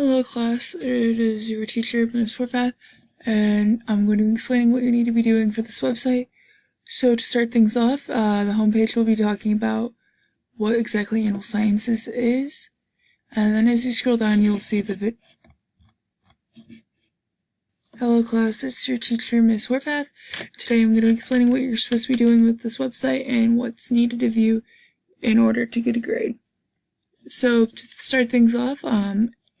Hello class, it is your teacher, Ms. Forfath, and I'm going to be explaining what you need to be doing for this website. So to start things off, the homepage will be talking about what exactly animal sciences is, and then as you scroll down you'll see the Hello class, it's your teacher, Ms. Forfath. Today I'm going to be explaining what you're supposed to be doing with this website and what's needed of you in order to get a grade. So to start things off,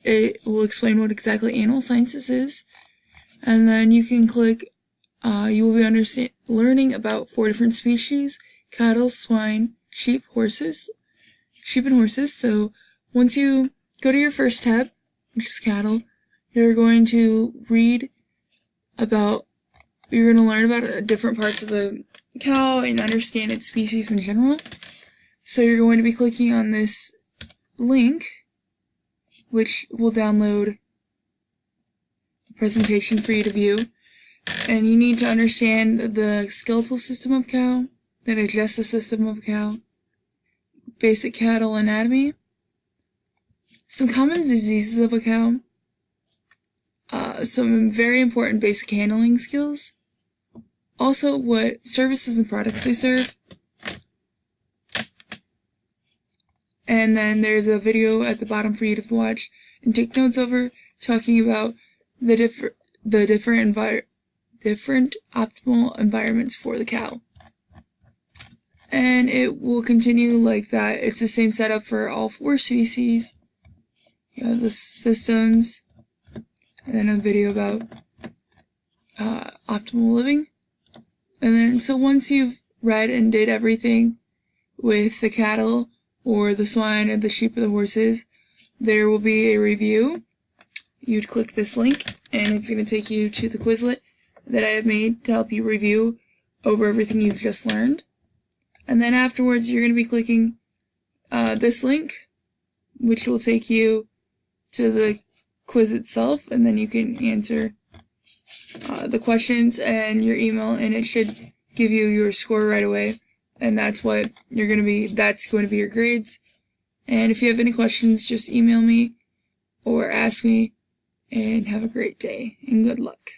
it will explain what exactly animal sciences is, and then you can click, you will be learning about 4 different species: cattle, swine, sheep, and horses. So once you go to your first tab, which is cattle, you're going to learn about different parts of the cow and understand its species in general. So you're going to be clicking on this link, which will download the presentation for you to view, and you need to understand the skeletal system of cow, the digestive system of cow, basic cattle anatomy, some common diseases of a cow, some very important basic handling skills, also what services and products they serve, and then there's a video at the bottom for you to watch and take notes over, talking about the different optimal environments for the cow. And it will continue like that. It's the same setup for all 4 species. You have the systems, and then a video about optimal living. And then, so once you've read and did everything with the cattle, or the swine, or the sheep, or the horses, there will be a review. You'd click this link, and it's going to take you to the Quizlet that I have made to help you review over everything you've just learned. And then afterwards, you're going to be clicking this link, which will take you to the quiz itself, and then you can answer the questions and your email, and it should give you your score right away. And that's going to be your grades. And if you have any questions, just email me or ask me, and have a great day and good luck.